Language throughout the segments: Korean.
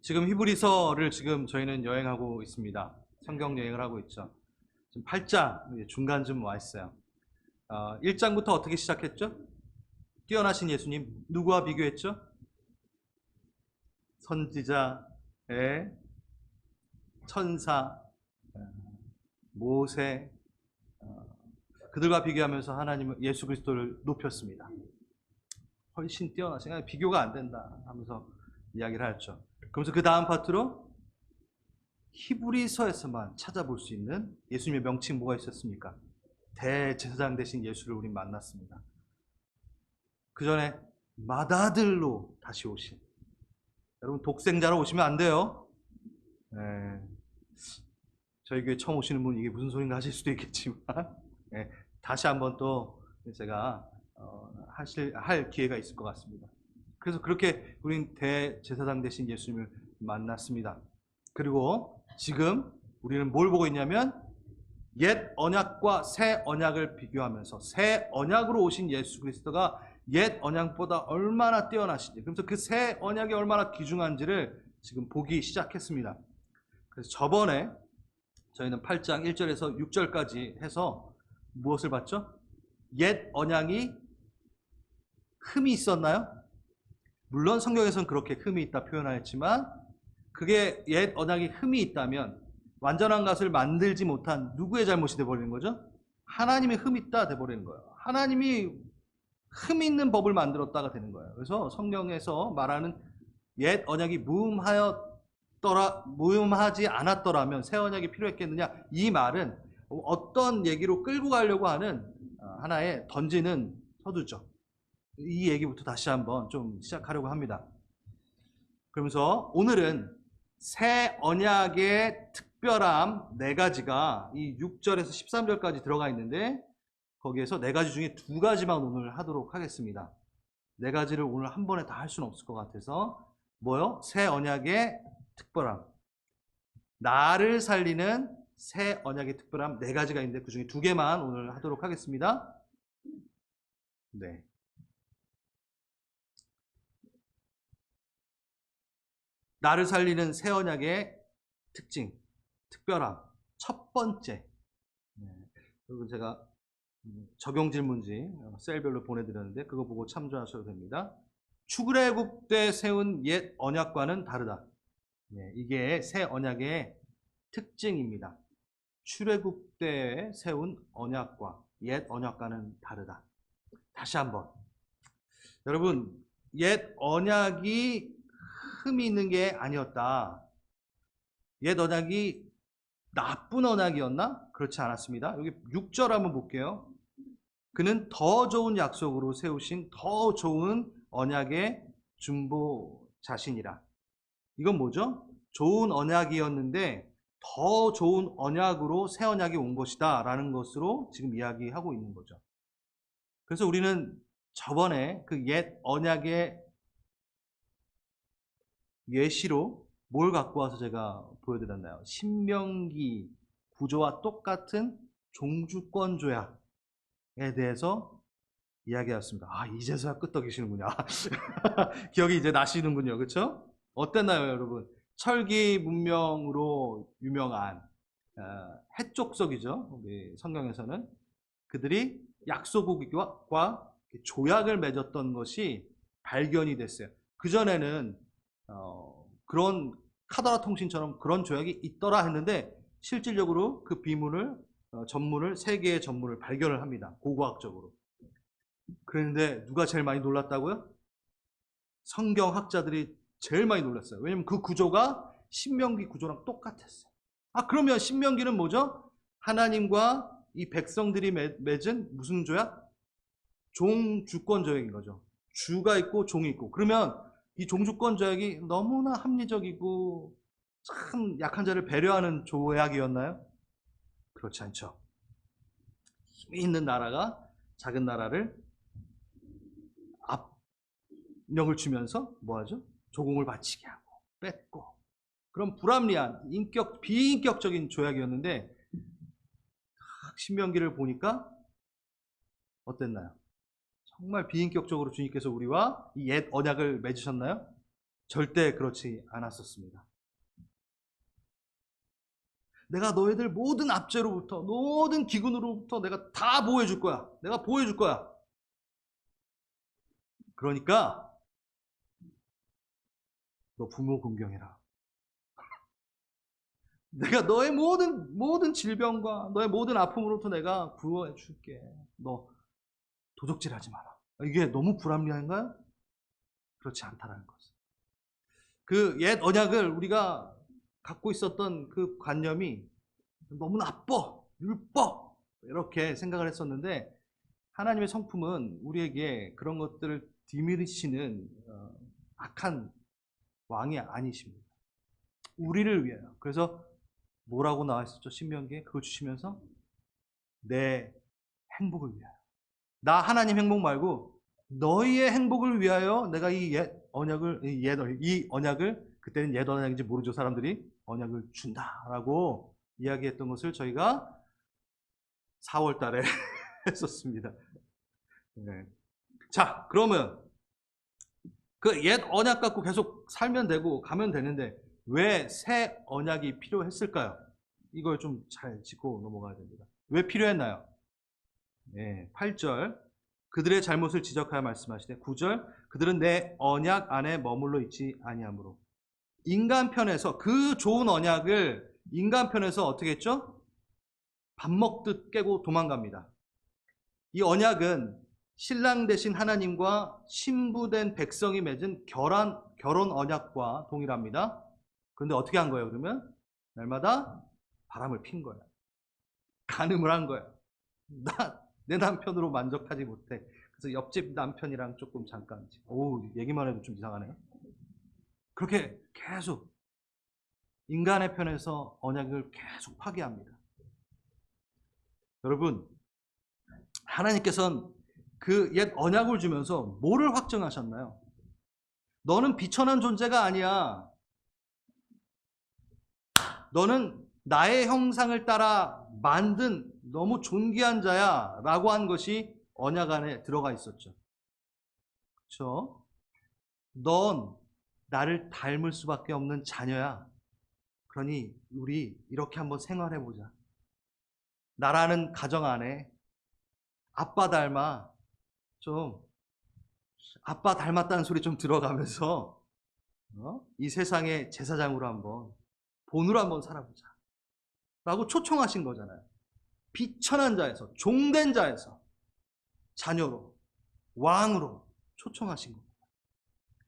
지금 히브리서를 지금 저희는 여행하고 있습니다. 성경 여행을 하고 있죠. 지금 8장 중간쯤 와 있어요. 1장부터 어떻게 시작했죠? 뛰어나신 예수님 누구와 비교했죠? 선지자의 천사 모세 그들과 비교하면서 하나님은 예수 그리스도를 높였습니다. 훨씬 뛰어나신, 비교가 안 된다 하면서 이야기를 하였죠. 그러면서 그 다음 파트로 히브리서에서만 찾아볼 수 있는 예수님의 명칭 뭐가 있었습니까? 대제사장 되신 예수를 우린 만났습니다. 그 전에 맏아들로 다시 오신, 여러분 독생자로 오시면 안 돼요. 저희 교회 처음 오시는 분 이게 무슨 소린가 하실 수도 있겠지만 다시 한번 또 제가 할 기회가 있을 것 같습니다. 그래서 그렇게 우린 대제사장 되신 예수님을 만났습니다. 그리고 지금 우리는 뭘 보고 있냐면 옛 언약과 새 언약을 비교하면서 새 언약으로 오신 예수 그리스도가 옛 언약보다 얼마나 뛰어나신지, 그래서 그 새 언약이 얼마나 귀중한지를 지금 보기 시작했습니다. 그래서 저번에 저희는 8장 1절에서 6절까지 해서 무엇을 봤죠? 옛 언약이 흠이 있었나요? 물론 성경에서는 그렇게 흠이 있다 표현하였지만 그게 옛 언약이 흠이 있다면 완전한 것을 만들지 못한 누구의 잘못이 돼버리는 거죠? 하나님의 흠이 있다 돼버리는 거예요. 하나님이 흠 있는 법을 만들었다가 되는 거예요. 그래서 성경에서 말하는 옛 언약이 무음하지 않았더라면 새 언약이 필요했겠느냐, 이 말은 어떤 얘기로 끌고 가려고 하는 하나의 던지는 서두죠. 이 얘기부터 다시 한번 좀 시작하려고 합니다. 그러면서 오늘은 새 언약의 특별함 4가지가 이 6절에서 13절까지 들어가 있는데 거기에서 4가지 중에 2가지만 오늘 하도록 하겠습니다. 4가지를 오늘 한 번에 다 할 수는 없을 것 같아서 뭐요? 새 언약의 특별함, 나를 살리는 새 언약의 특별함 4가지가 있는데 그 중에 2개만 오늘 하도록 하겠습니다. 네. 나를 살리는 새 언약의 특징, 특별함. 첫 번째, 여러분 제가 적용 질문지 셀별로 보내드렸는데 그거 보고 참조하셔도 됩니다. 출애굽 때 세운 옛 언약과는 다르다. 이게 새 언약의 특징입니다. 출애굽 때 세운 언약과 옛 언약과는 다르다. 다시 한번, 여러분 옛 언약이 흠이 있는 게 아니었다. 옛 언약이 나쁜 언약이었나? 그렇지 않았습니다. 여기 6절 한번 볼게요. 그는 더 좋은 약속으로 세우신 더 좋은 언약의 중보자시니라. 이건 뭐죠? 좋은 언약이었는데 더 좋은 언약으로 새 언약이 온 것이다 라는 것으로 지금 이야기하고 있는 거죠. 그래서 우리는 저번에 그 옛 언약의 예시로 뭘 갖고 와서 제가 보여드렸나요? 신명기 구조와 똑같은 종주권 조약에 대해서 이야기하였습니다. 이제서야 끄떡이시는군요. 기억이 이제 나시는군요. 그렇죠? 어땠나요, 여러분? 철기 문명으로 유명한 해족속이죠. 우리 성경에서는 그들이 약소국과 조약을 맺었던 것이 발견이 됐어요. 그전에는 그런 카더라 통신처럼 그런 조약이 있더라 했는데 실질적으로 그 비문을 전문을 3개의 전문을 발견을 합니다. 고고학적으로. 그런데 누가 제일 많이 놀랐다고요? 성경학자들이 제일 많이 놀랐어요. 왜냐면 그 구조가 신명기 구조랑 똑같았어요. 그러면 신명기는 뭐죠? 하나님과 이 백성들이 맺은 무슨 조약? 종주권 조약인 거죠. 주가 있고 종이 있고. 그러면 이 종주권 조약이 너무나 합리적이고 참 약한 자를 배려하는 조약이었나요? 그렇지 않죠. 힘이 있는 나라가 작은 나라를 압력을 주면서 뭐하죠? 조공을 바치게 하고 뺏고, 그런 불합리한 비인격적인 조약이었는데 신명기를 보니까 어땠나요? 정말 비인격적으로 주님께서 우리와 이 옛 언약을 맺으셨나요? 절대 그렇지 않았었습니다. 내가 너희들 모든 압제로부터, 모든 기근으로부터 내가 다 보호해 줄 거야. 내가 보호해 줄 거야. 그러니까 너 부모 공경해라. 내가 너의 모든 질병과 너의 모든 아픔으로부터 내가 구원해 줄게. 너 도적질하지 마라. 이게 너무 불합리한가요? 그렇지 않다라는 것을. 그 옛 언약을 우리가 갖고 있었던 그 관념이 너무 나빠, 율법 이렇게 생각을 했었는데, 하나님의 성품은 우리에게 그런 것들을 뒤미시는 악한 왕이 아니십니다. 우리를 위하여. 그래서 뭐라고 나와 있었죠? 신명기에 그걸 주시면서 내 행복을 위하여. 나 하나님 행복 말고 너희의 행복을 위하여 내가 이 옛 언약을, 이 언약을, 그때는 옛 언약인지 모르죠, 사람들이. 언약을 준다라고 이야기했던 것을 저희가 4월 달에 했었습니다. 네. 자, 그러면 그 옛 언약 갖고 계속 살면 되고 가면 되는데 왜 새 언약이 필요했을까요? 이걸 좀 잘 짚고 넘어가야 됩니다. 왜 필요했나요? 네, 8절. 그들의 잘못을 지적하여 말씀하시되, 9절. 그들은 내 언약 안에 머물러 있지 아니하므로. 인간 편에서, 그 좋은 언약을 인간 편에서 어떻게 했죠? 밥 먹듯 깨고 도망갑니다. 이 언약은 신랑 되신 하나님과 신부된 백성이 맺은 결혼 언약과 동일합니다. 그런데 어떻게 한 거예요, 그러면? 날마다 바람을 핀 거예요. 간음을 한 거예요. 내 남편으로 만족하지 못해. 그래서 옆집 남편이랑 조금 잠깐, 얘기만 해도 좀 이상하네요. 그렇게 계속 인간의 편에서 언약을 계속 파괴합니다. 여러분, 하나님께서는 그 옛 언약을 주면서 뭐를 확정하셨나요? 너는 비천한 존재가 아니야. 너는 나의 형상을 따라 만든 너무 존귀한 자야 라고 한 것이 언약 안에 들어가 있었죠. 그렇죠? 넌 나를 닮을 수밖에 없는 자녀야. 그러니 우리 이렇게 한번 생활해보자. 나라는 가정 안에 아빠 닮아, 좀 아빠 닮았다는 소리 좀 들어가면서 이 세상의 제사장으로 한번, 본으로 한번 살아보자 라고 초청하신 거잖아요. 비천한 자에서, 종된 자에서 자녀로, 왕으로 초청하신 겁니다.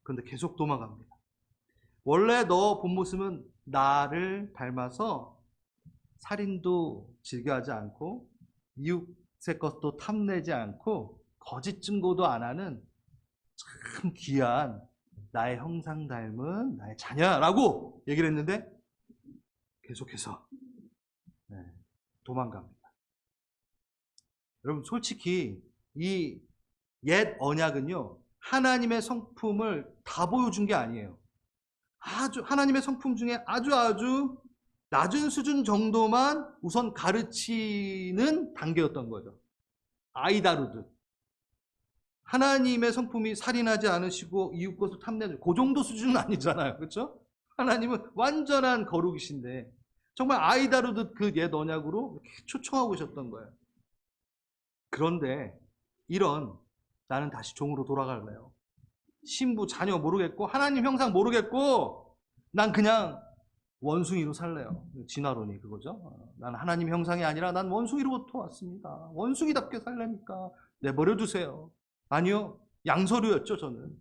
그런데 계속 도망갑니다. 원래 너 본 모습은 나를 닮아서 살인도 즐겨하지 않고 이웃의 것도 탐내지 않고 거짓 증거도 안 하는 참 귀한 나의 형상 닮은 나의 자녀라고 얘기를 했는데 계속해서 도망갑니다. 여러분, 솔직히 이 옛 언약은요, 하나님의 성품을 다 보여준 게 아니에요. 하나님의 성품 중에 아주 낮은 수준 정도만 우선 가르치는 단계였던 거죠. 아이 다루듯. 하나님의 성품이 살인하지 않으시고 이웃 것을 탐내는 그 정도 수준은 아니잖아요. 그렇죠? 하나님은 완전한 거룩이신데 정말 아이 다루듯 그 옛 언약으로 이렇게 초청하고 계셨던 거예요. 그런데 나는 다시 종으로 돌아갈래요. 신부, 자녀 모르겠고 하나님 형상 모르겠고 난 그냥 원숭이로 살래요. 진화론이 그거죠. 난 하나님 형상이 아니라 난 원숭이로부터 왔습니다. 원숭이답게 살려니까 내버려 두세요. 아니요, 양서류였죠 저는.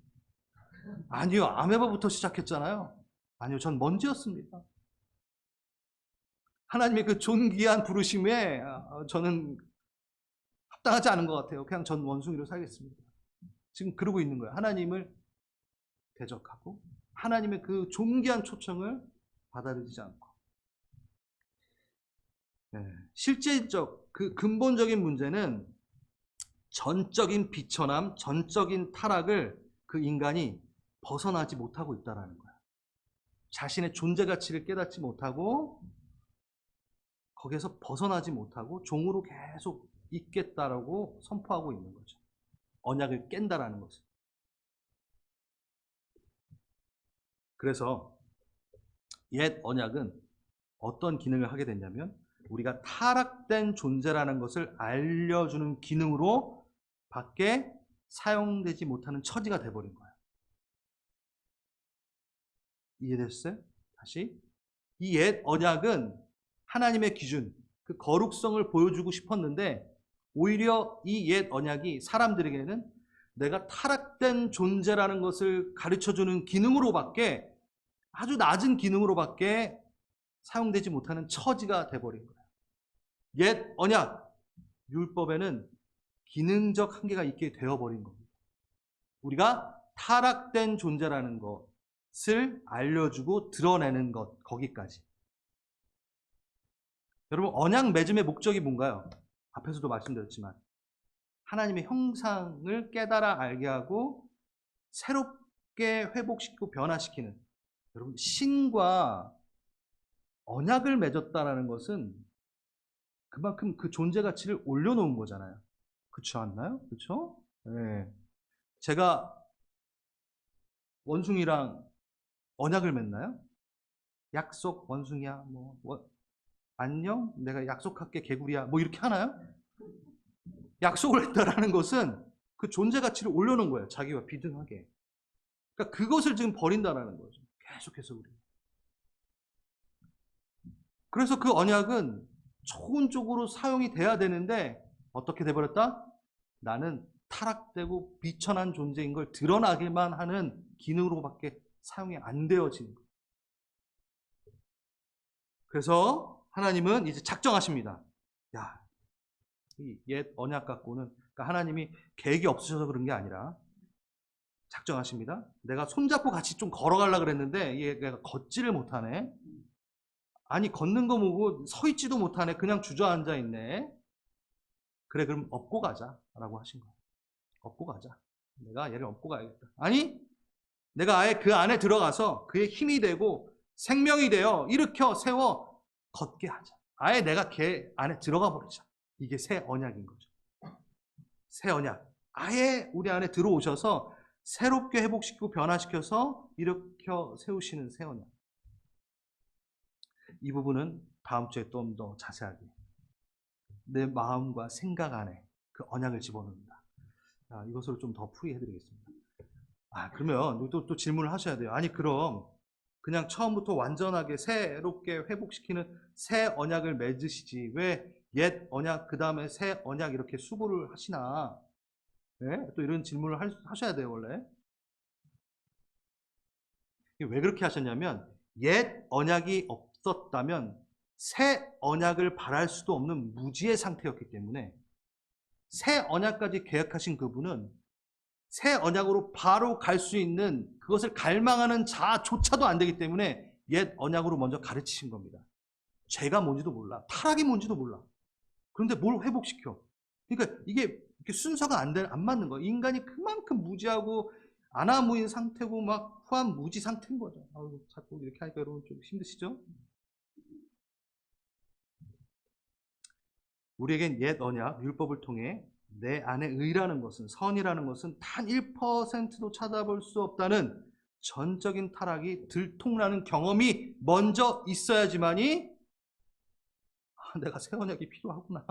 아니요, 아메바부터 시작했잖아요. 아니요, 전 먼지였습니다. 하나님의 그 존귀한 부르심에 저는 합당하지 않은 것 같아요. 그냥 전 원숭이로 살겠습니다. 지금 그러고 있는 거예요. 하나님을 대적하고 하나님의 그 존귀한 초청을 받아들이지 않고. 실제적 그 근본적인 문제는 전적인 비천함, 전적인 타락을 그 인간이 벗어나지 못하고 있다는 거예요. 자신의 존재 가치를 깨닫지 못하고 거기에서 벗어나지 못하고 종으로 계속 있겠다라고 선포하고 있는 거죠. 언약을 깬다라는 것은. 그래서 옛 언약은 어떤 기능을 하게 됐냐면 우리가 타락된 존재라는 것을 알려주는 기능으로 밖에 사용되지 못하는 처지가 돼버린 거예요. 이해됐어요? 다시. 이 옛 언약은 하나님의 기준, 그 거룩성을 보여주고 싶었는데 오히려 이 옛 언약이 사람들에게는 내가 타락된 존재라는 것을 가르쳐주는 기능으로밖에, 아주 낮은 기능으로밖에 사용되지 못하는 처지가 돼버린 거예요. 옛 언약, 율법에는 기능적 한계가 있게 되어버린 겁니다. 우리가 타락된 존재라는 것을 알려주고 드러내는 것, 거기까지. 여러분, 언약 맺음의 목적이 뭔가요? 앞에서도 말씀드렸지만 하나님의 형상을 깨달아 알게 하고 새롭게 회복시키고 변화시키는, 여러분, 신과 언약을 맺었다는 것은 그만큼 그 존재 가치를 올려놓은 거잖아요. 그렇지 않나요? 그렇죠? 네. 제가 원숭이랑 언약을 맺나요? 약속, 원숭이야, 안녕, 내가 약속할게, 개구리야, 이렇게 하나요? 약속을 했다라는 것은 그 존재 가치를 올려놓은 거예요. 자기와 비등하게. 그러니까 그것을 지금 버린다라는 거죠. 계속해서 우리. 그래서 그 언약은 좋은 쪽으로 사용이 돼야 되는데 어떻게 돼버렸다? 나는 타락되고 비천한 존재인 걸 드러나기만 하는 기능으로밖에 사용이 안 되어지는 거예요. 그래서 하나님은 이제 작정하십니다. 야, 이 옛 언약 갖고는, 그러니까 하나님이 계획이 없으셔서 그런 게 아니라 작정하십니다. 내가 손잡고 같이 좀 걸어가려고 그랬는데 얘가 걷지를 못하네. 아니, 걷는 거 보고 서 있지도 못하네. 그냥 주저앉아 있네. 그래, 그럼 업고 가자라고 하신 거예요. 업고 가자. 내가 얘를 업고 가야겠다. 아니, 내가 아예 그 안에 들어가서 그의 힘이 되고 생명이 되어 일으켜 세워 걷게 하자. 아예 내가 걔 안에 들어가 버리자. 이게 새 언약인 거죠. 새 언약. 아예 우리 안에 들어오셔서 새롭게 회복시키고 변화시켜서 일으켜 세우시는 새 언약. 이 부분은 다음 주에 좀 더 자세하게 내 마음과 생각 안에 그 언약을 집어넣는다. 이것으로 좀 더 풀이해드리겠습니다. 그러면 또 질문을 하셔야 돼요. 아니, 그럼 그냥 처음부터 완전하게 새롭게 회복시키는 새 언약을 맺으시지 왜 옛 언약 그 다음에 새 언약 이렇게 수고를 하시나? 네? 또 이런 질문을 하셔야 돼요. 원래 왜 그렇게 하셨냐면 옛 언약이 없었다면 새 언약을 바랄 수도 없는 무지의 상태였기 때문에 새 언약까지 계약하신 그분은 새 언약으로 바로 갈 수 있는 그것을 갈망하는 자조차도 안 되기 때문에 옛 언약으로 먼저 가르치신 겁니다. 죄가 뭔지도 몰라. 타락이 뭔지도 몰라. 그런데 뭘 회복시켜? 그러니까 이게 순서가 안 맞는 거예요. 인간이 그만큼 무지하고 아나무인 상태고 막 후한 무지 상태인 거죠. 자꾸 이렇게 하니까 여러분 좀 힘드시죠? 우리에겐 옛 언약, 율법을 통해 내 안에 의라는 것은, 선이라는 것은 단 1%도 찾아볼 수 없다는 전적인 타락이 들통나는 경험이 먼저 있어야지만이 내가 새 언약이 필요하구나.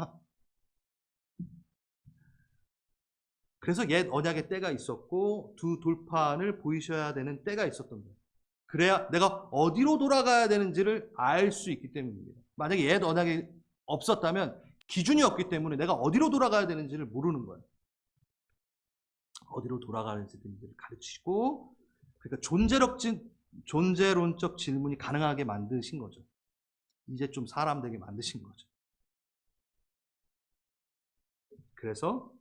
그래서 옛 언약의 때가 있었고 두 돌판을 보이셔야 되는 때가 있었던 거예요. 그래야 내가 어디로 돌아가야 되는지를 알 수 있기 때문입니다. 만약에 옛 언약이 없었다면 기준이 없기 때문에 내가 어디로 돌아가야 되는지를 모르는 거예요. 어디로 돌아가는지를 가르치고, 그러니까 존재론적 질문이 가능하게 만드신 거죠. 이제 좀 사람 되게 만드신 거죠. 그래서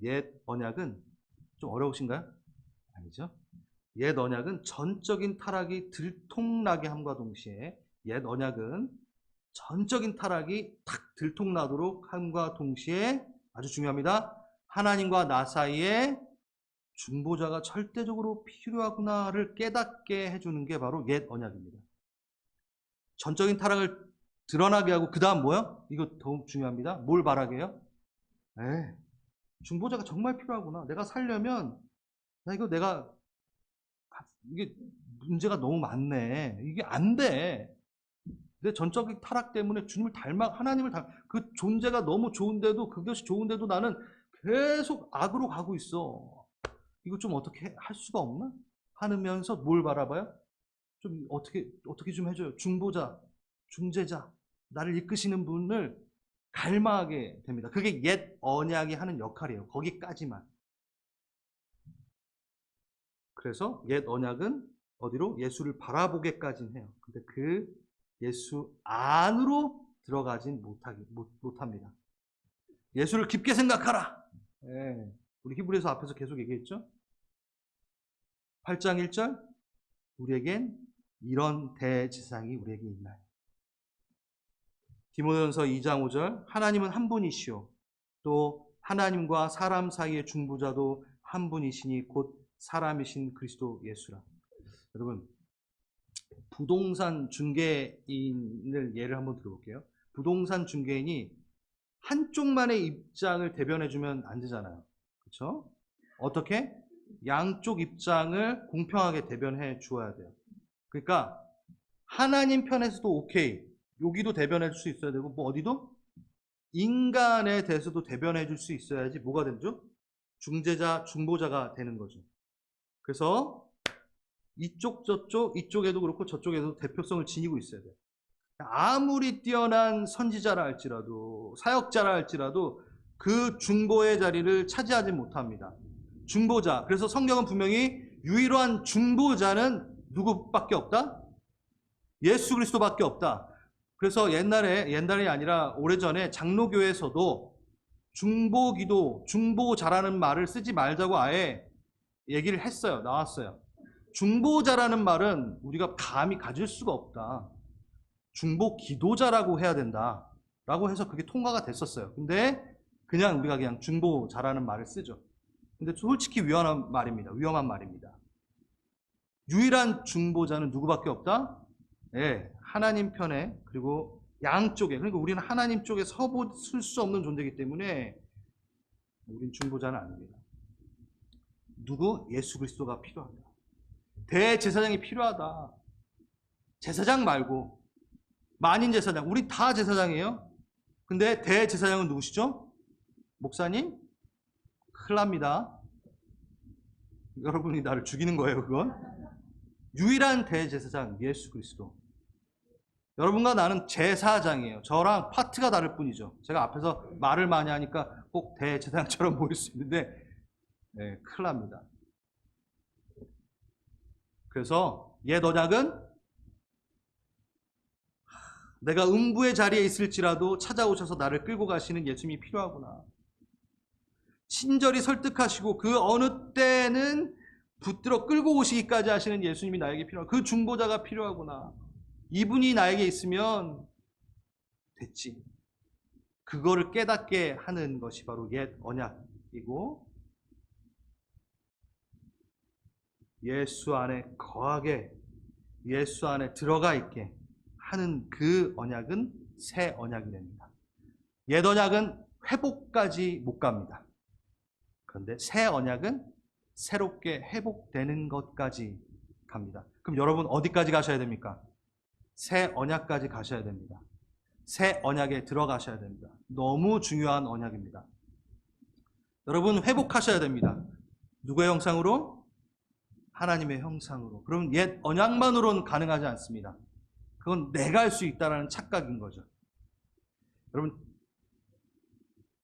옛 언약은 좀 어려우신가요? 아니죠. 옛 언약은 전적인 타락이 들통나게 함과 동시에 옛 언약은 전적인 타락이 탁 들통나도록 함과 동시에 아주 중요합니다. 하나님과 나 사이에 중보자가 절대적으로 필요하구나를 깨닫게 해주는 게 바로 옛 언약입니다. 전적인 타락을 드러나게 하고 그 다음 뭐요? 이거 더욱 중요합니다. 뭘 바라게 해요? 중보자가 정말 필요하구나. 내가 살려면 이게 문제가 너무 많네. 이게 안 돼. 내 전적인 타락 때문에 주님을 하나님을 그 존재가 너무 좋은데도, 그것이 좋은데도 나는 계속 악으로 가고 있어. 이거 좀 어떻게 할 수가 없나? 하면서 뭘 바라봐요? 좀 어떻게 좀 해줘요. 중보자, 중재자, 나를 이끄시는 분을 갈망하게 됩니다. 그게 옛 언약이 하는 역할이에요. 거기까지만. 그래서 옛 언약은 어디로? 예수를 바라보게까지는 해요. 근데 그 예수 안으로 들어가진 못합니다. 예수를 깊게 생각하라. 네. 우리 히브리서 앞에서 계속 얘기했죠. 8장 1절 우리에겐 이런 대제사장이 우리에게 있나요? 디모데전서 2장 5절 하나님은 한 분이시오. 또 하나님과 사람 사이의 중보자도 한 분이시니 곧 사람이신 그리스도 예수라. 여러분, 부동산 중개인을 예를 한번 들어볼게요. 부동산 중개인이 한쪽만의 입장을 대변해주면 안 되잖아요. 그렇죠? 어떻게? 양쪽 입장을 공평하게 대변해 주어야 돼요. 그러니까 하나님 편에서도 오케이, 여기도 대변해 줄 수 있어야 되고, 뭐 어디도 인간에 대해서도 대변해 줄 수 있어야지 뭐가 되죠? 중재자, 중보자가 되는 거죠. 그래서 이쪽 저쪽, 이쪽에도 그렇고 저쪽에도 대표성을 지니고 있어야 돼요. 아무리 뛰어난 선지자라 할지라도, 사역자라 할지라도 그 중보의 자리를 차지하지 못합니다. 중보자. 그래서 성경은 분명히 유일한 중보자는 누구밖에 없다? 예수 그리스도밖에 없다. 그래서 옛날이 아니라 오래전에 장로교에서도 중보기도, 중보자라는 말을 쓰지 말자고 아예 얘기를 했어요. 나왔어요. 중보자라는 말은 우리가 감히 가질 수가 없다. 중보기도자라고 해야 된다. 라고 해서 그게 통과가 됐었어요. 근데 그냥 우리가 그냥 중보자라는 말을 쓰죠. 근데 솔직히 위험한 말입니다. 유일한 중보자는 누구밖에 없다? 네, 하나님 편에, 그리고 양쪽에, 그러니까 우리는 하나님 쪽에 서볼 수 없는 존재이기 때문에 우린 중보자는 아닙니다. 누구? 예수 그리스도가 필요하다. 대제사장이 필요하다. 제사장 말고 만인 제사장, 우리 다 제사장이에요. 근데 대제사장은 누구시죠? 목사님? 큰일 납니다. 여러분이 나를 죽이는 거예요, 그건. 유일한 대제사장 예수 그리스도. 여러분과 나는 제사장이에요. 저랑 파트가 다를 뿐이죠. 제가 앞에서 말을 많이 하니까 꼭 대제사장처럼 보일 수 있는데 네, 큰일 납니다. 그래서 옛 언약은 내가 음부의 자리에 있을지라도 찾아오셔서 나를 끌고 가시는 예수님이 필요하구나. 친절히 설득하시고 그 어느 때는 붙들어 끌고 오시기까지 하시는 예수님이 나에게 필요하구나. 그 중보자가 필요하구나. 이분이 나에게 있으면 됐지. 그거를 깨닫게 하는 것이 바로 옛 언약이고, 예수 안에 거하게, 예수 안에 들어가 있게 하는 그 언약은 새 언약이 됩니다. 옛 언약은 회복까지 못 갑니다. 그런데 새 언약은 새롭게 회복되는 것까지 갑니다. 그럼 여러분 어디까지 가셔야 됩니까? 새 언약까지 가셔야 됩니다. 새 언약에 들어가셔야 됩니다. 너무 중요한 언약입니다. 여러분 회복하셔야 됩니다. 누구의 형상으로? 하나님의 형상으로. 그럼 옛 언약만으로는 가능하지 않습니다. 그건 내가 할 수 있다는 착각인 거죠. 여러분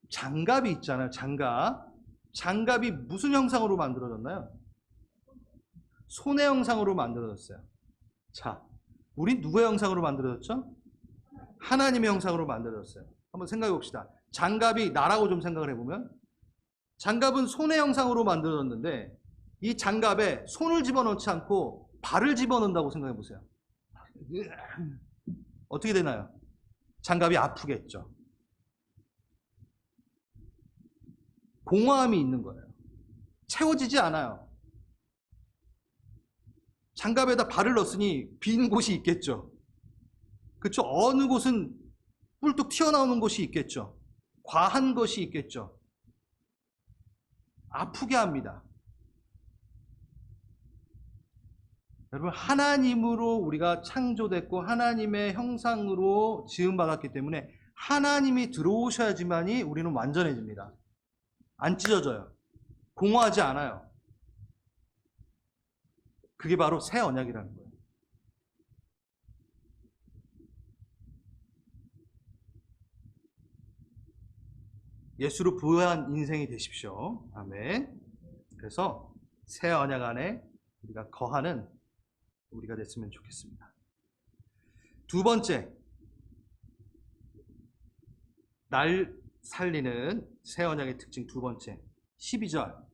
장갑이 있잖아요. 장갑이 무슨 형상으로 만들어졌나요? 손의 형상으로 만들어졌어요. 자, 우린 누구의 형상으로 만들어졌죠? 하나님의 형상으로 만들어졌어요. 한번 생각해 봅시다. 장갑이 나라고 좀 생각을 해보면, 장갑은 손의 형상으로 만들어졌는데 이 장갑에 손을 집어넣지 않고 발을 집어넣는다고 생각해 보세요. 어떻게 되나요? 장갑이 아프겠죠. 공허함이 있는 거예요. 채워지지 않아요. 장갑에다 발을 넣었으니 빈 곳이 있겠죠. 그렇죠? 어느 곳은 뿔뚝 튀어나오는 곳이 있겠죠. 과한 것이 있겠죠. 아프게 합니다. 여러분, 하나님으로 우리가 창조됐고 하나님의 형상으로 지음받았기 때문에 하나님이 들어오셔야지만이 우리는 완전해집니다. 안 찢어져요. 공허하지 않아요. 그게 바로 새 언약이라는 거예요. 예수로 부유한 인생이 되십시오. 아멘. 그래서 새 언약 안에 우리가 거하는 우리가 됐으면 좋겠습니다. 두 번째, 날 살리는 새 언약의 특징 두 번째, 12절.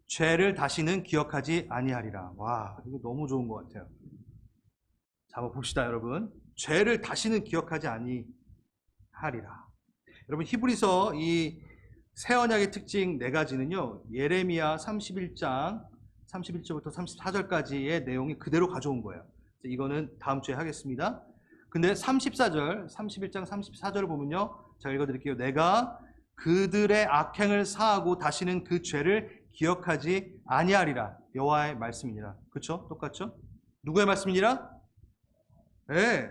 죄를 다시는 기억하지 아니하리라. 와, 이거 너무 좋은 것 같아요. 자, 한번 봅시다, 여러분. 죄를 다시는 기억하지 아니하리라. 여러분, 히브리서 이 새 언약의 특징 네 가지는요, 예레미야 31장 31절부터 34절까지의 내용이 그대로 가져온 거예요. 이거는 다음 주에 하겠습니다. 근데 34절, 31장 34절을 보면요, 제가 읽어드릴게요. 내가 그들의 악행을 사하고 다시는 그 죄를 기억하지 아니하리라. 여호와의 말씀이니라. 그렇죠? 똑같죠? 누구의 말씀이니라? 네,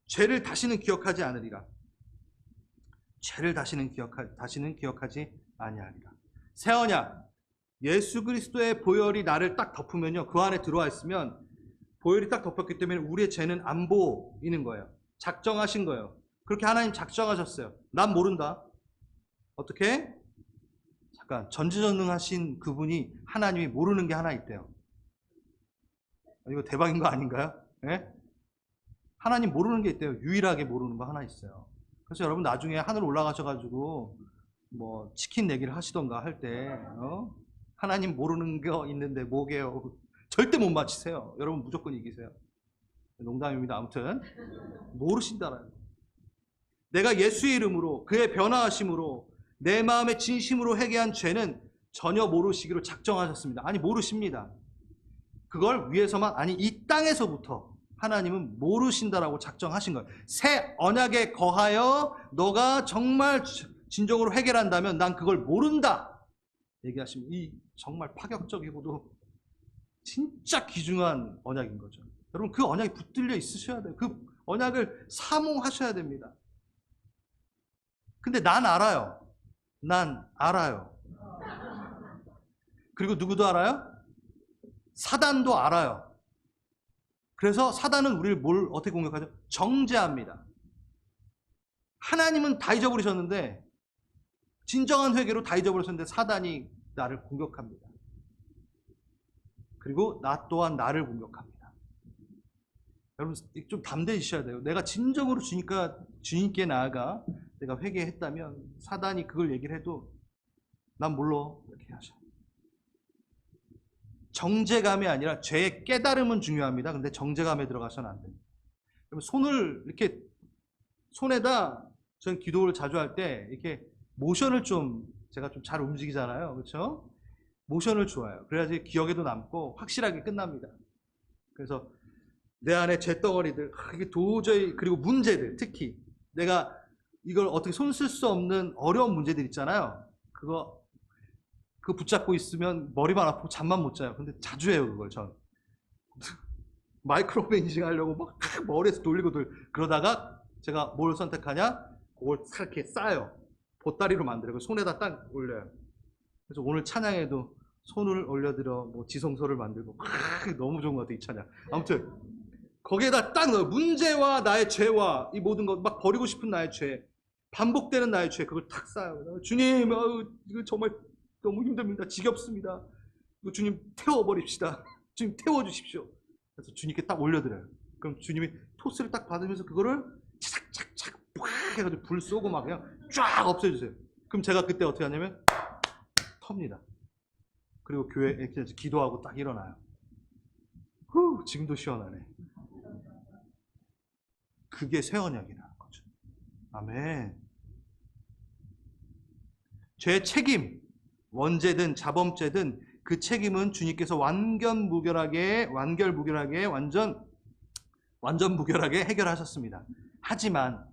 죄를 다시는 기억하지 않으리라. 죄를 다시는 기억하지 아니하리라. 새 언약, 예수 그리스도의 보혈이 나를 딱 덮으면요, 그 안에 들어와 있으면 보혈이 딱 덮였기 때문에 우리의 죄는 안 보이는 거예요. 작정하신 거예요. 그렇게 하나님 작정하셨어요. 난 모른다. 어떻게? 잠깐, 전지전능하신 그분이 하나님이 모르는 게 하나 있대요. 이거 대박인 거 아닌가요? 네? 하나님 모르는 게 있대요. 유일하게 모르는 거 하나 있어요. 그래서 여러분, 나중에 하늘 올라가셔가지고 뭐 치킨 내기를 하시던가 할 때 하나님 모르는 거 있는데 뭐게요? 절대 못 맞히세요. 여러분 무조건 이기세요. 농담입니다. 아무튼 모르신다라는, 내가 예수의 이름으로 그의 변화하심으로 내 마음의 진심으로 회개한 죄는 전혀 모르시기로 작정하셨습니다. 아니, 모르십니다. 그걸 위에서만, 아니 이 땅에서부터 하나님은 모르신다라고 작정하신 거예요. 새 언약에 거하여 너가 정말 진정으로 회개한다면 난 그걸 모른다 얘기하시면, 이 정말 파격적이고도 진짜 귀중한 언약인 거죠. 여러분, 그 언약이 붙들려 있으셔야 돼요. 그 언약을 사모하셔야 됩니다. 근데 난 알아요. 난 알아요. 그리고 누구도 알아요? 사단도 알아요. 그래서 사단은 우리를 뭘 어떻게 공격하죠? 정죄합니다. 하나님은 다 잊어버리셨는데, 진정한 회개로 다 잊어버리셨는데 사단이 나를 공격합니다. 그리고 나 또한 나를 공격합니다. 여러분, 좀 담대해지셔야 돼요. 내가 진정으로 주님께 나아가 내가 회개했다면 사단이 그걸 얘기를 해도 난 몰라 이렇게 하셔. 정죄감이 아니라 죄의 깨달음은 중요합니다. 근데 정죄감에 들어가서는 안 됩니다. 여러분, 손을 이렇게 손에다, 저는 기도를 자주 할 때 이렇게 모션을 제가 좀 잘 움직이잖아요. 그렇죠? 모션을 좋아해요. 그래야지 기억에도 남고 확실하게 끝납니다. 그래서 내 안에 죄덩어리들, 이게 도저히, 그리고 문제들, 특히 내가 이걸 어떻게 손 쓸 수 없는 어려운 문제들 있잖아요. 그거 붙잡고 있으면 머리만 아프고 잠만 못 자요. 근데 자주 해요, 그걸 전. 마이크로 매니징 하려고 막 머리에서 돌리고 그러다가 제가 뭘 선택하냐? 그걸 이렇게 싸요. 보따리로 만들어요. 손에다 딱 올려요. 그래서 오늘 찬양에도 손을 올려들어 뭐 지성소를 만들고 너무 좋은 것 같아요, 이 찬양. 아무튼 거기에다 딱 넣어요. 문제와 나의 죄와 이 모든 것, 막 버리고 싶은 나의 죄, 반복되는 나의 죄, 그걸 탁 쌓아요. 주님, 이거 정말 너무 힘듭니다. 지겹습니다. 이거 주님 태워버립시다. 주님 태워주십시오. 그래서 주님께 딱 올려드려요. 그럼 주님이 토스를 딱 받으면서 그거를 착착착 팍 해가지고 불 쏘고 막 그냥 쫙 없애주세요. 그럼 제가 그때 어떻게 하냐면 텁니다. 그리고 교회에 이렇게 기도하고 딱 일어나요. 지금도 시원하네. 그게 새 언약이라는 거죠. 아멘. 죄의 책임, 원죄든 자범죄든 그 책임은 주님께서 완전무결하게 해결하셨습니다. 하지만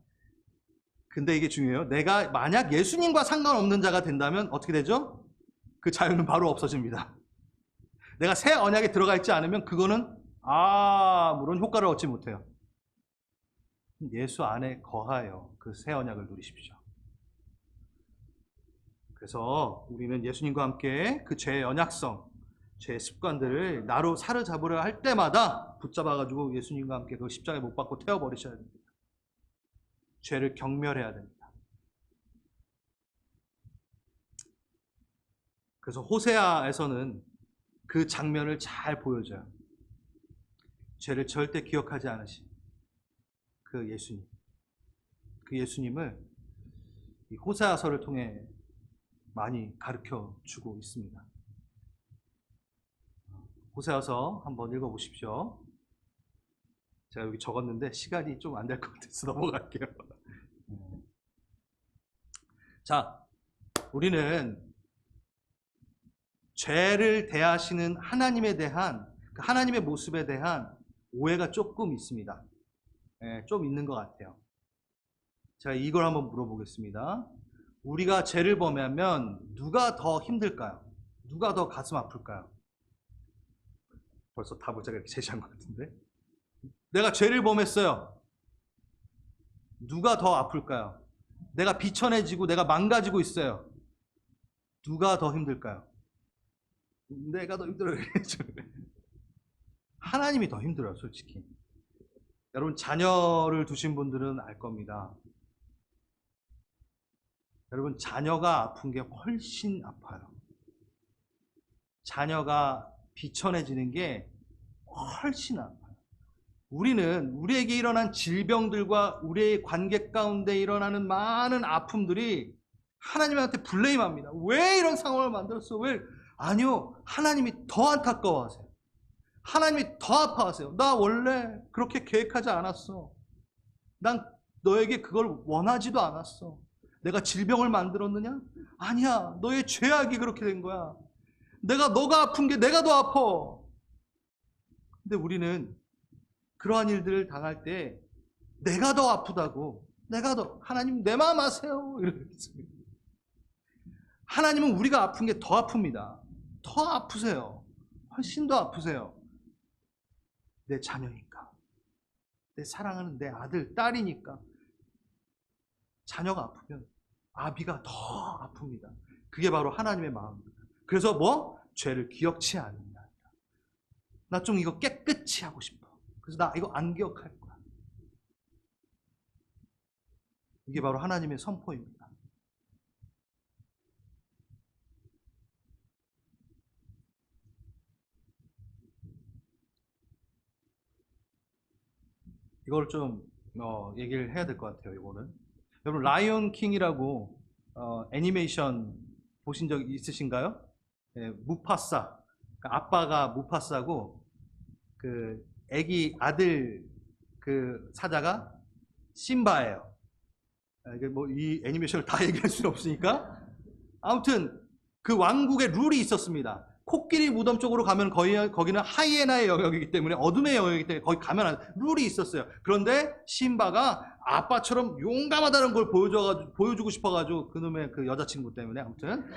근데 이게 중요해요. 내가 만약 예수님과 상관없는 자가 된다면 어떻게 되죠? 그 자유는 바로 없어집니다. 내가 새 언약에 들어가 있지 않으면 그거는 아무런 효과를 얻지 못해요. 예수 안에 거하여 그 새 언약을 누리십시오. 그래서 우리는 예수님과 함께 그 죄의 언약성, 죄의 습관들을 나로 사로잡으려 할 때마다 붙잡아가지고 예수님과 함께 그 십자가에 못 박고 태워버리셔야 됩니다. 죄를 경멸해야 됩니다. 그래서 호세아에서는 그 장면을 잘 보여줘요. 죄를 절대 기억하지 않으신 그 예수님. 그 예수님을 이 호세아서를 통해 많이 가르쳐 주고 있습니다. 호세아서 한번 읽어보십시오. 제가 여기 적었는데 시간이 좀 안 될 것 같아서 넘어갈게요. 자, 우리는 죄를 대하시는 하나님에 대한 그 하나님의 모습에 대한 오해가 조금 있습니다. 좀 있는 것 같아요. 제가 이걸 한번 물어보겠습니다. 우리가 죄를 범하면 누가 더 힘들까요? 누가 더 가슴 아플까요? 벌써 답을 제가 이렇게 제시한 것 같은데. 내가 죄를 범했어요. 누가 더 아플까요? 내가 비천해지고 내가 망가지고 있어요. 누가 더 힘들까요? 내가 더 힘들어요. 하나님이 더 힘들어요, 솔직히. 여러분, 자녀를 두신 분들은 알 겁니다. 여러분, 자녀가 아픈 게 훨씬 아파요. 자녀가 비천해지는 게 훨씬 아파요. 우리는 우리에게 일어난 질병들과 우리의 관계 가운데 일어나는 많은 아픔들이 하나님한테 블레임합니다. 왜 이런 상황을 만들었어? 왜? 아니요. 하나님이 더 안타까워하세요. 하나님이 더 아파하세요. 나 원래 그렇게 계획하지 않았어. 난 너에게 그걸 원하지도 않았어. 내가 질병을 만들었느냐? 아니야. 너의 죄악이 그렇게 된 거야. 너가 아픈 게 내가 더 아파. 근데 우리는 그러한 일들을 당할 때 내가 더 아프다고, 하나님 내 마음 아세요. 이러겠습니다. 하나님은 우리가 아픈 게 더 아픕니다. 더 아프세요. 훨씬 더 아프세요. 내 자녀니까. 내 사랑하는 내 아들, 딸이니까. 자녀가 아프면 아비가 더 아픕니다. 그게 바로 하나님의 마음입니다. 그래서 죄를 기억치 않는다. 나 좀 이거 깨끗이 하고 싶어. 그래서 나 이거 안 기억할 거야. 이게 바로 하나님의 선포입니다. 이걸 좀 얘기를 해야 될 것 같아요. 이거는 여러분, 라이온 킹이라고 애니메이션 보신 적 있으신가요? 네, 무파사. 그러니까 아빠가 무파사고 그 애기 아들 그 사자가 심바예요. 이게 이 애니메이션을 다 얘기할 수는 없으니까 아무튼 그 왕국의 룰이 있었습니다. 코끼리 무덤 쪽으로 가면 거기는 하이에나의 영역이기 때문에, 어둠의 영역이기 때문에 거기 가면 룰이 있었어요. 그런데 심바가 아빠처럼 용감하다는 걸 보여주고 싶어가지고 그놈의 그 여자친구 때문에 아무튼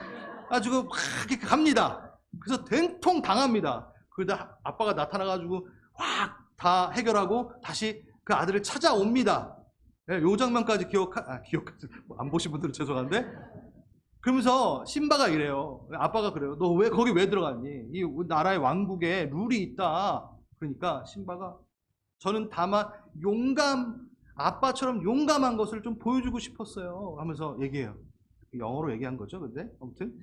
가지고 막 이렇게 갑니다. 그래서 된통 당합니다. 그러다 아빠가 나타나가지고 확 다 해결하고 다시 그 아들을 찾아옵니다. 요 장면까지 기억하지 안 보신 분들은 죄송한데, 그러면서 심바가 이래요. 아빠가 그래요. 너 왜 거기 왜 들어갔니? 이 나라의 왕국에 룰이 있다. 그러니까 심바가 저는 다만 아빠처럼 용감한 것을 좀 보여주고 싶었어요. 하면서 얘기해요. 영어로 얘기한 거죠. 근데 아무튼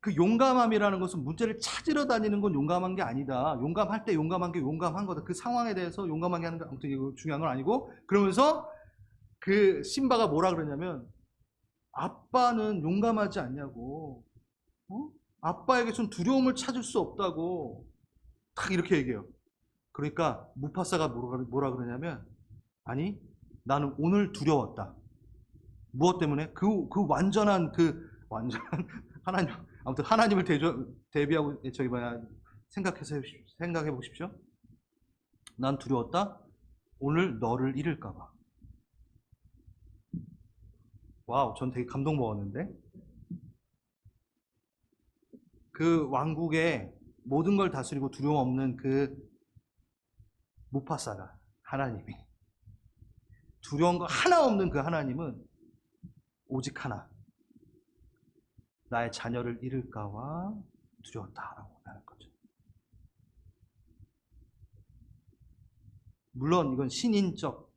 그 용감함이라는 것은 문제를 찾으러 다니는 건 용감한 게 아니다. 용감할 때 용감한 게 용감한 거다. 그 상황에 대해서 용감하게 하는 게 아무튼 이거 중요한 건 아니고, 그러면서 그 심바가 뭐라 그러냐면 아빠는 용감하지 않냐고. 아빠에게 좀 두려움을 찾을 수 없다고 딱 이렇게 얘기해요. 그러니까 무파사가 뭐라 그러냐면, 아니 나는 오늘 두려웠다. 무엇 때문에? 완전한 하나님, 아무튼 하나님을 대비하고 생각해 보십시오. 난 두려웠다. 오늘 너를 잃을까 봐. 와우, 전 되게 감동먹었는데. 그 왕국의 모든 걸 다스리고 두려움 없는 그 무파사가 하나님이, 두려운 거 하나 없는 그 하나님은 오직 하나, 나의 자녀를 잃을까와 두려웠다라고 하는 거죠. 물론 이건 신인적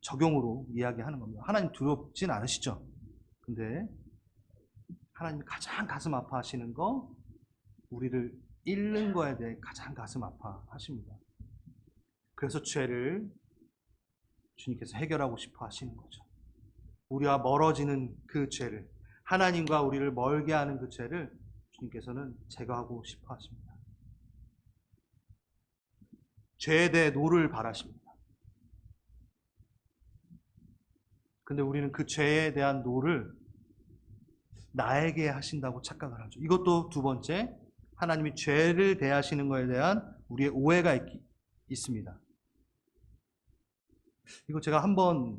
적용으로 이야기하는 겁니다. 하나님 두렵진 않으시죠? 근데 하나님이 가장 가슴 아파하시는 거, 우리를 잃는 거에 대해 가장 가슴 아파하십니다. 그래서 죄를 주님께서 해결하고 싶어 하시는 거죠. 우리와 멀어지는 그 죄를, 하나님과 우리를 멀게 하는 그 죄를 주님께서는 제거하고 싶어 하십니다. 죄에 대해 노를 바라십니다. 근데 우리는 그 죄에 대한 노를 나에게 하신다고 착각을 하죠. 이것도 두 번째, 하나님이 죄를 대하시는 것에 대한 우리의 오해가 있습니다. 이거 제가 한번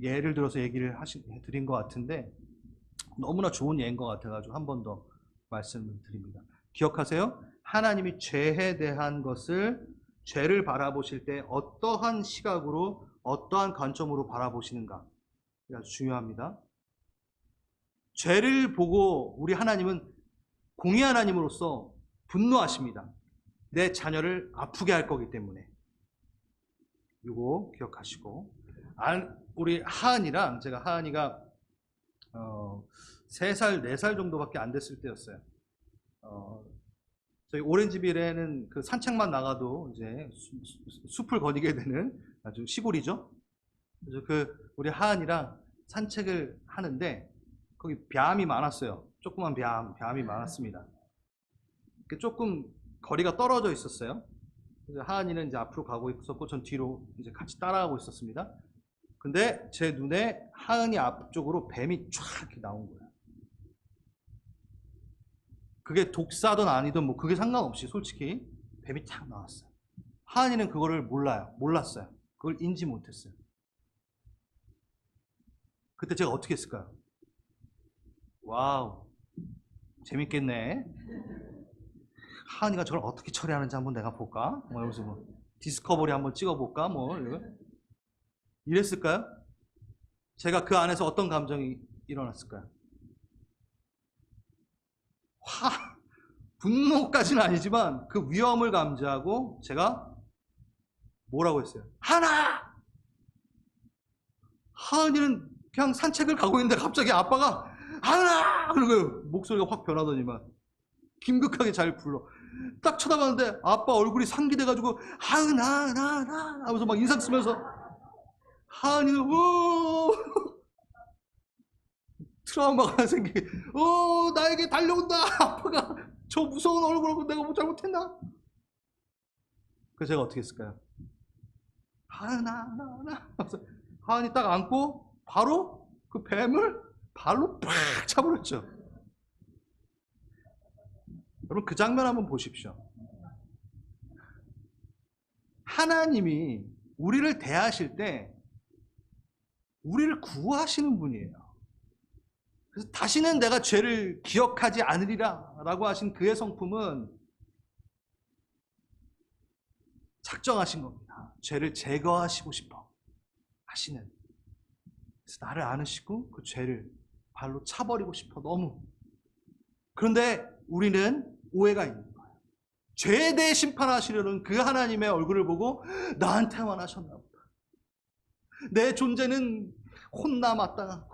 예를 들어서 얘기를 드린 것 같은데 너무나 좋은 예인 것 같아가지고 한 번 더 말씀을 드립니다. 기억하세요? 하나님이 죄에 대한 것을, 죄를 바라보실 때 어떠한 시각으로, 어떠한 관점으로 바라보시는가, 아주 중요합니다. 죄를 보고 우리 하나님은 공의 하나님으로서 분노하십니다. 내 자녀를 아프게 할 거기 때문에. 이거 기억하시고, 우리 하은이랑, 제가 하은이가 3살, 4살 정도밖에 안 됐을 때였어요. 저희 오렌지빌에는 그 산책만 나가도 이제 숲을 거니게 되는 아주 시골이죠. 그래서 우리 하은이랑 산책을 하는데 거기 뱀이 많았어요. 조그만 뱀이 많았습니다. 조금 거리가 떨어져 있었어요. 그래서 하은이는 이제 앞으로 가고 있었고 전 뒤로 이제 같이 따라가고 있었습니다. 근데 제 눈에 하은이 앞쪽으로 뱀이 쫙 이렇게 나온 거예요. 그게 독사든 아니든 뭐 그게 상관없이 솔직히 뱀이 탁 나왔어요. 하은이는 그거를 몰랐어요. 그걸 인지 못했어요. 그때 제가 어떻게 했을까요? 와우, 재밌겠네. 하은이가 저걸 어떻게 처리하는지 한번 내가 볼까? 뭐 이러면서 뭐 디스커버리 한번 찍어볼까? 뭐 이랬을까요? 제가 그 안에서 어떤 감정이 일어났을까요? 분노까지는 아니지만 그 위험을 감지하고 제가 뭐라고 했어요? 하나! 하은이는 그냥 산책을 가고 있는데 갑자기 아빠가 하은아! 그러고 목소리가 확 변하더니만 긴급하게 잘 불러. 딱 쳐다봤는데 아빠 얼굴이 상기돼가지고 하은아 나 하면서 막 인상 쓰면서 하은이는 트라우마가 생기게 나에게 달려온다. 아빠가 저 무서운 얼굴하고 내가 뭐 잘못했나? 그래서 제가 어떻게 했을까요? 하은아 하면서 하은이 딱 안고 바로 그 뱀을 발로 팍 차버렸죠. 여러분 그 장면 한번 보십시오. 하나님이 우리를 대하실 때 우리를 구하시는 분이에요. 그래서 다시는 내가 죄를 기억하지 않으리라 라고 하신 그의 성품은 작정하신 겁니다. 죄를 제거하시고 싶어 하시는. 그래서 나를 안으시고 그 죄를 발로 차버리고 싶어 너무. 그런데 우리는 오해가 있는 거예요. 죄에 대해 심판하시려는 그 하나님의 얼굴을 보고 나한테만 하셨나 보다. 내 존재는 혼나 마땅하고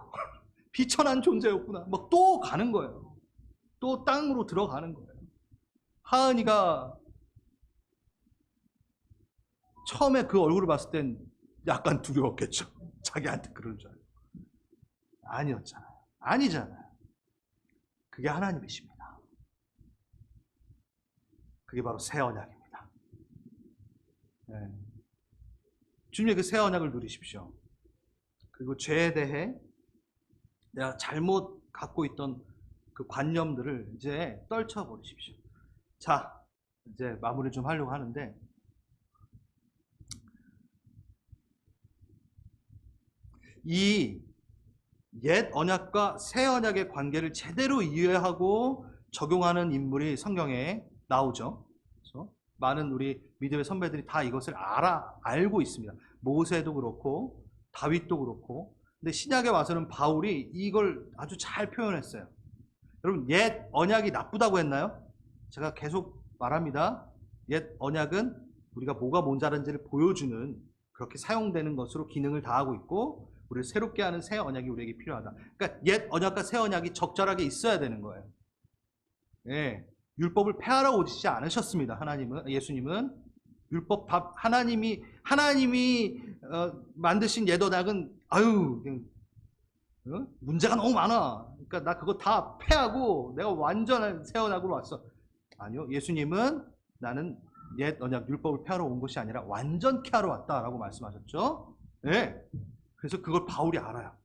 비천한 존재였구나. 막 또 가는 거예요. 또 땅으로 들어가는 거예요. 하은이가 처음에 그 얼굴을 봤을 땐 약간 두려웠겠죠. 자기한테 그런 줄 알고. 아니었잖아요. 아니잖아요. 그게 하나님이십니다. 그게 바로 새 언약입니다. 네. 주님의 그 새 언약을 누리십시오. 그리고 죄에 대해 내가 잘못 갖고 있던 그 관념들을 이제 떨쳐버리십시오. 자, 이제 마무리 좀 하려고 하는데, 이 옛 언약과 새 언약의 관계를 제대로 이해하고 적용하는 인물이 성경에 나오죠. 그래서 많은 우리 믿음의 선배들이 다 이것을 알고 있습니다. 모세도 그렇고 다윗도 그렇고. 근데 신약에 와서는 바울이 이걸 아주 잘 표현했어요. 여러분, 옛 언약이 나쁘다고 했나요? 제가 계속 말합니다. 옛 언약은 우리가 뭐가 뭔자는지를 보여주는, 그렇게 사용되는 것으로 기능을 다하고 있고, 우리를 새롭게 하는 새 언약이 우리에게 필요하다. 그러니까 옛 언약과 새 언약이 적절하게 있어야 되는 거예요. 예, 율법을 폐하러 오시지 않으셨습니다. 예수님은 율법 하나님이 만드신 옛 언약은 문제가 너무 많아. 그러니까 나 그거 다 폐하고 내가 완전한 새 언약으로 왔어. 아니요, 예수님은 나는 옛 언약 율법을 폐하러 온 것이 아니라 완전케 하러 왔다라고 말씀하셨죠. 네. 그래서 그걸 바울이 알아요.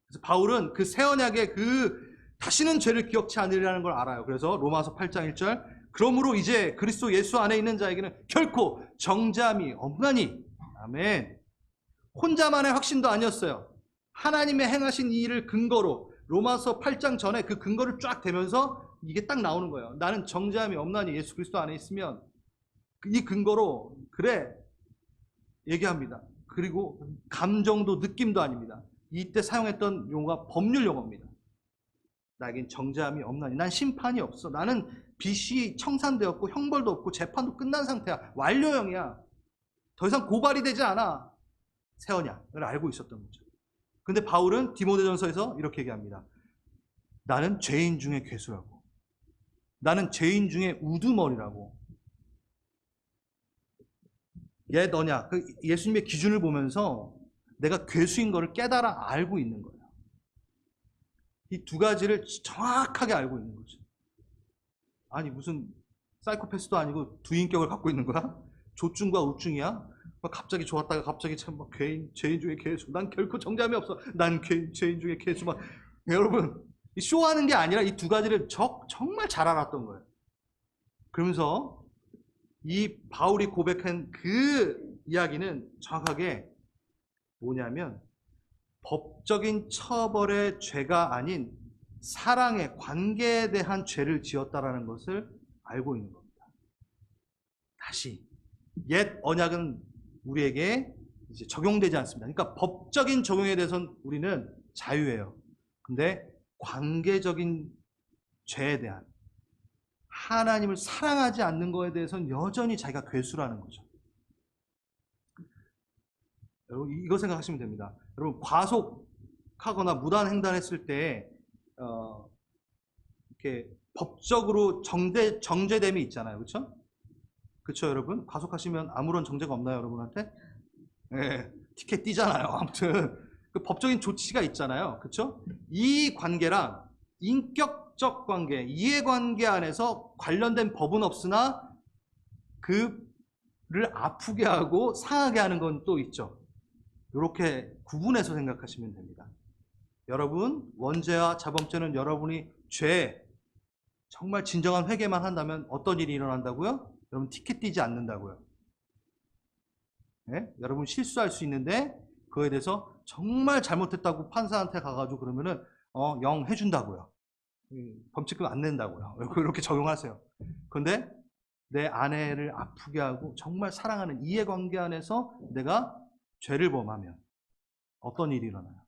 그래서 바울은 그 새 언약의 다시는 죄를 기억치 않으리라는 걸 알아요. 그래서 로마서 8장 1절, 그러므로 이제 그리스도 예수 안에 있는 자에게는 결코 정죄함이 없나니. 아멘. 혼자만의 확신도 아니었어요. 하나님의 행하신 이 일을 근거로 로마서 8장 전에 그 근거를 쫙 대면서 이게 딱 나오는 거예요. 나는 정죄함이 없나니 예수 그리스도 안에 있으면. 이 근거로 그래 얘기합니다. 그리고 감정도 느낌도 아닙니다. 이때 사용했던 용어가 법률 용어입니다. 나에겐 정죄함이 없나니, 난 심판이 없어. 나는 빚이 청산되었고 형벌도 없고 재판도 끝난 상태야. 완료형이야. 더 이상 고발이 되지 않아. 새 언약을 알고 있었던 거죠. 근데 바울은 디모데전서에서 이렇게 얘기합니다. 나는 죄인 중에 괴수라고. 나는 죄인 중에 우두머리라고. 옛 언약, 예수님의 기준을 보면서 내가 괴수인 것을 깨달아 알고 있는 거예요. 이 두 가지를 정확하게 알고 있는 거죠. 아니, 무슨 사이코패스도 아니고 두 인격을 갖고 있는 거야? 조증과 우증이야? 갑자기 좋았다가 갑자기 죄인 중에 괴수. 난 결코 정죄함이 없어. 난 죄인 중에 괴수만. 여러분, 쇼하는 게 아니라 이 두 가지를 정말 잘 알았던 거예요. 그러면서 이 바울이 고백한 그 이야기는 정확하게 뭐냐면, 법적인 처벌의 죄가 아닌 사랑의 관계에 대한 죄를 지었다라는 것을 알고 있는 겁니다. 다시 옛 언약은 우리에게 이제 적용되지 않습니다. 그러니까 법적인 적용에 대해서는 우리는 자유예요. 근데 관계적인 죄에 대한, 하나님을 사랑하지 않는 것에 대해서는 여전히 자기가 괴수라는 거죠. 여러분, 이거 생각하시면 됩니다. 여러분, 과속하거나 무단횡단했을 때 이렇게 법적으로 정죄됨이 있잖아요. 그렇죠? 그렇죠, 여러분? 과속하시면 아무런 정죄가 없나요, 여러분한테? 네, 티켓 띄잖아요. 아무튼 그 법적인 조치가 있잖아요. 그렇죠? 이 관계랑 인격적 관계, 이해관계 안에서 관련된 법은 없으나 그를 아프게 하고 상하게 하는 건 또 있죠. 이렇게 구분해서 생각하시면 됩니다. 여러분, 원죄와 자범죄는 여러분이 정말 진정한 회개만 한다면 어떤 일이 일어난다고요? 여러분, 티켓 띄지 않는다고요. 네? 여러분 실수할 수 있는데 그거에 대해서 정말 잘못했다고 판사한테 가가지고 그러면은 0 해준다고요. 범칙금 안 낸다고요. 그렇게 적용하세요. 그런데 내 아내를 아프게 하고 정말 사랑하는 이해관계 안에서 내가 죄를 범하면 어떤 일이 일어나요?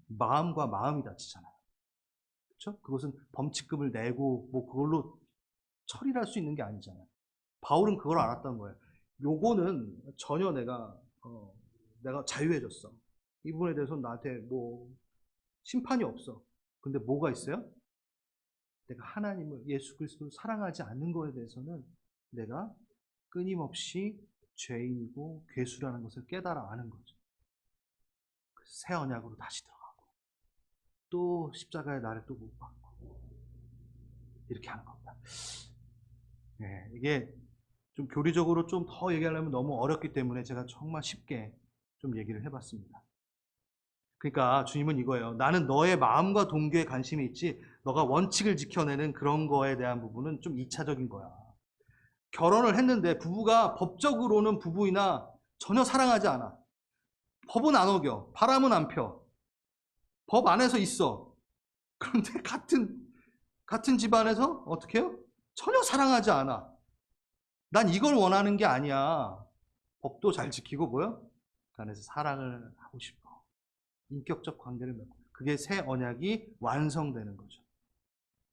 마음과 마음이 다치잖아요. 그렇죠? 그것은 범칙금을 내고 뭐 그걸로 처리할 수 있는 게 아니잖아요. 바울은 그걸 알았던 거예요. 요거는 전혀 내가 자유해졌어. 이 부분에 대해서는 나한테 뭐 심판이 없어. 근데 뭐가 있어요? 내가 하나님을, 예수 그리스도를 사랑하지 않는 것에 대해서는 내가 끊임없이 죄인이고 괴수라는 것을 깨달아 아는 거죠. 새 언약으로 다시 들어가고 또 십자가의 나를 또 못 받고 이렇게 하는 겁니다. 네, 이게 좀 교리적으로 좀 더 얘기하려면 너무 어렵기 때문에 제가 정말 쉽게 좀 얘기를 해봤습니다. 그러니까 주님은 이거예요. 나는 너의 마음과 동기에 관심이 있지 너가 원칙을 지켜내는 그런 거에 대한 부분은 좀 2차적인 거야. 결혼을 했는데 부부가 법적으로는 부부이나 전혀 사랑하지 않아. 법은 안 어겨. 바람은 안 펴. 법 안에서 있어. 그런데 같은 집안에서 어떻게 해요? 전혀 사랑하지 않아. 난 이걸 원하는 게 아니야. 법도 잘 지키고 뭐요? 그 안에서 사랑을 하고 싶어. 인격적 관계를 맺고. 그게 새 언약이 완성되는 거죠.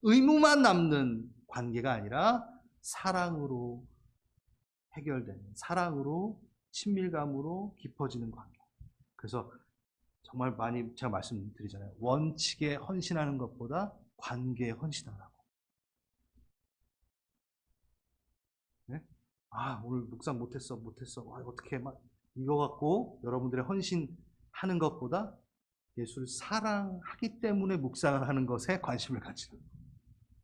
의무만 남는 관계가 아니라 사랑으로 해결되는, 사랑으로 친밀감으로 깊어지는 관계. 그래서 정말 많이 제가 말씀드리잖아요. 원칙에 헌신하는 것보다 관계에 헌신하라고. 네? 아, 오늘 묵상 못했어. 와, 어떻게 막 이거 갖고 여러분들의 헌신하는 것보다 예수를 사랑하기 때문에 묵상을 하는 것에 관심을 가지라.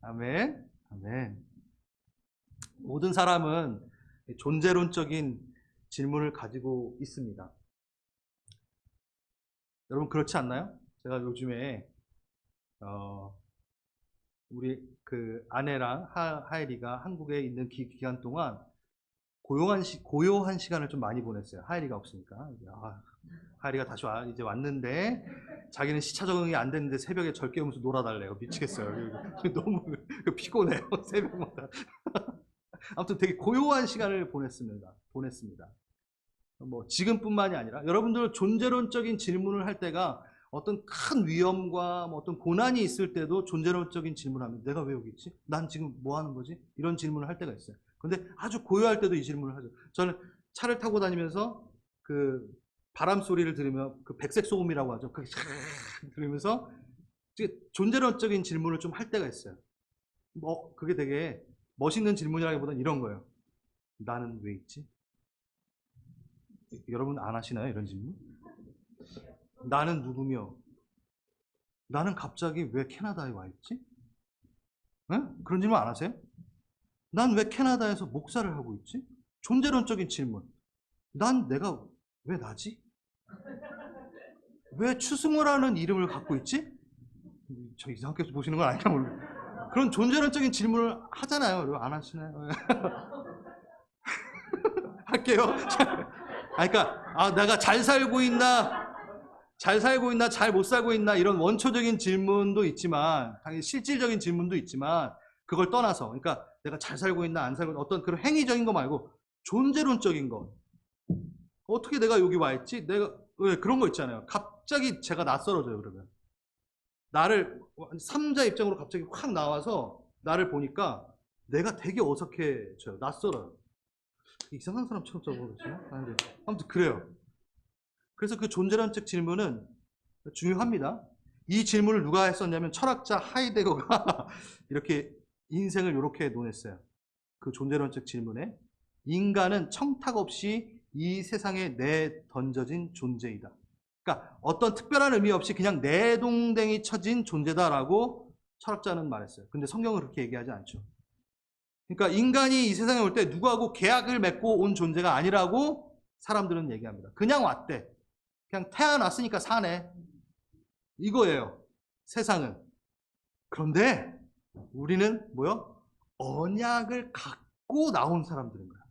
아멘. 아멘. 모든 사람은 존재론적인 질문을 가지고 있습니다. 여러분 그렇지 않나요? 제가 요즘에 우리 그 아내랑 하엘이가 한국에 있는 기간 동안 고요한 시간을 좀 많이 보냈어요. 하엘이가 없으니까. 하엘이가 다시 이제 왔는데 자기는 시차 적응이 안 됐는데 새벽에 절 깨우면서 놀아달래요. 미치겠어요. 너무 피곤해요. 새벽마다. 아무튼 되게 고요한 시간을 보냈습니다. 뭐 지금뿐만이 아니라 여러분들 존재론적인 질문을 할 때가 어떤 큰 위험과 어떤 고난이 있을 때도 존재론적인 질문을 하면 내가 왜 여기 있지? 난 지금 뭐 하는 거지? 이런 질문을 할 때가 있어요. 근데 아주 고요할 때도 이 질문을 하죠. 저는 차를 타고 다니면서 그 바람 소리를 들으며 그 백색 소음이라고 하죠. 그게 들으면서 존재론적인 질문을 좀 할 때가 있어요. 뭐 그게 되게 멋있는 질문이라기보다는 이런 거예요. 나는 왜 있지? 여러분 안 하시나요? 이런 질문? 나는 누구며? 나는 갑자기 왜 캐나다에 와 있지? 네? 그런 질문 안 하세요? 난 왜 캐나다에서 목사를 하고 있지? 존재론적인 질문. 난 내가 왜 나지? 왜 추승호라는 이름을 갖고 있지? 저 이상하게 보시는 건 아니라 모르겠어요. 그런 존재론적인 질문을 하잖아요. 여러분 안 하시나요? 할게요. 그러니까 내가 잘 살고 있나, 잘 못 살고 있나 이런 원초적인 질문도 있지만, 당연히 실질적인 질문도 있지만 그걸 떠나서, 그러니까 내가 잘 살고 있나 안 살고 있나 어떤 그런 행위적인 거 말고 존재론적인 거. 어떻게 내가 여기 와 있지? 내가 왜 그런 거 있잖아요. 갑자기 제가 낯설어져요. 그러면 나를 3자 입장으로 갑자기 확 나와서 나를 보니까 내가 되게 어색해져요. 낯설어요. 이상한 사람처럼 적어보시나? 아무튼 그래요. 그래서 그 존재론적 질문은 중요합니다. 이 질문을 누가 했었냐면 철학자 하이데거가 이렇게 인생을 이렇게 논했어요. 그 존재론적 질문에 인간은 청탁 없이 이 세상에 내던져진 존재이다. 그러니까 어떤 특별한 의미 없이 그냥 내동댕이 쳐진 존재다라고 철학자는 말했어요. 근데 성경은 그렇게 얘기하지 않죠. 그러니까 인간이 이 세상에 올 때 누구하고 계약을 맺고 온 존재가 아니라고 사람들은 얘기합니다. 그냥 왔대. 그냥 태어났으니까 사네. 이거예요. 세상은. 그런데 우리는 뭐요? 언약을 갖고 나온 사람들인 거야.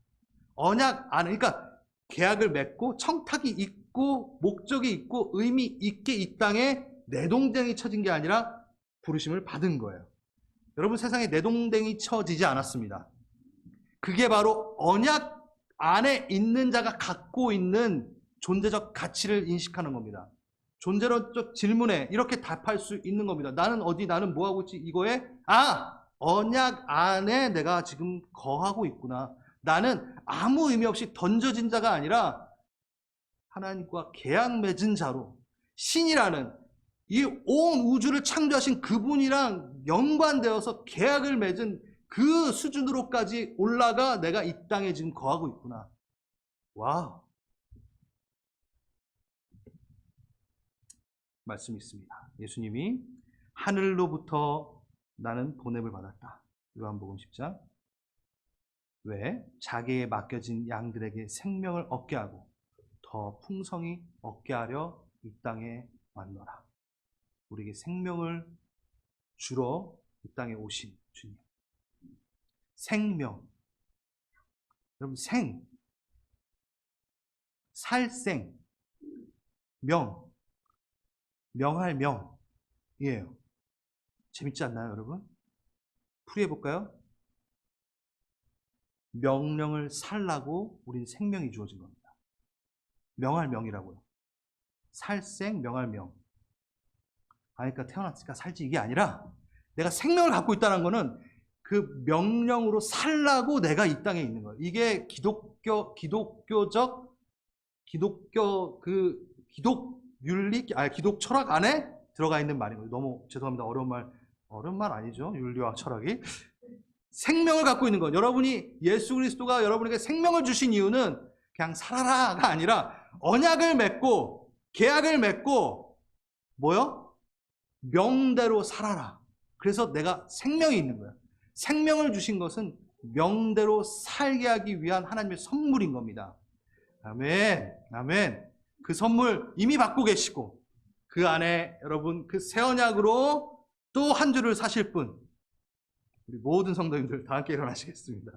언약 안에, 그러니까 계약을 맺고 청탁이 있고 목적이 있고 의미 있게 이 땅에 내동댕이 쳐진 게 아니라 부르심을 받은 거예요. 여러분 세상에 내동댕이 쳐지지 않았습니다. 그게 바로 언약 안에 있는 자가 갖고 있는 존재적 가치를 인식하는 겁니다. 존재론적 질문에 이렇게 답할 수 있는 겁니다. 나는 어디, 나는 뭐하고 있지? 이거에 언약 안에 내가 지금 거하고 있구나. 나는 아무 의미 없이 던져진 자가 아니라 하나님과 계약 맺은 자로 신이라는 이 온 우주를 창조하신 그분이랑 연관되어서 계약을 맺은 그 수준으로까지 올라가 내가 이 땅에 지금 거하고 있구나. 와우. 말씀이 있습니다. 예수님이 하늘로부터 나는 보냄을 받았다. 요한복음 10장. 왜? 자기에 맡겨진 양들에게 생명을 얻게 하고 더 풍성히 얻게 하려 이 땅에 왔노라. 우리에게 생명을 주러 이 땅에 오신 주님. 생명. 여러분 살생, 명할 명이에요. 재밌지 않나요, 여러분? 풀이해볼까요? 명령을 살라고 우린 생명이 주어진 겁니다. 명할 명이라고요. 살생 명할 명. 그러니까 태어났으니까 살지 이게 아니라 내가 생명을 갖고 있다는 거는 그 명령으로 살라고 내가 이 땅에 있는 거예요. 이게 기독교 윤리, 기독 철학 안에 들어가 있는 말인 거예요. 너무 죄송합니다. 어려운 말 아니죠. 윤리와 철학이. 생명을 갖고 있는 것. 여러분이 예수 그리스도가 여러분에게 생명을 주신 이유는 그냥 살아라가 아니라 언약을 맺고 계약을 맺고 뭐요? 명대로 살아라. 그래서 내가 생명이 있는 거야. 생명을 주신 것은 명대로 살게 하기 위한 하나님의 선물인 겁니다. 아멘. 아멘. 그 선물 이미 받고 계시고 그 안에 여러분 그 새 언약으로 또 한 주를 사실 분 우리 모든 성도님들 다 함께 일어나시겠습니다.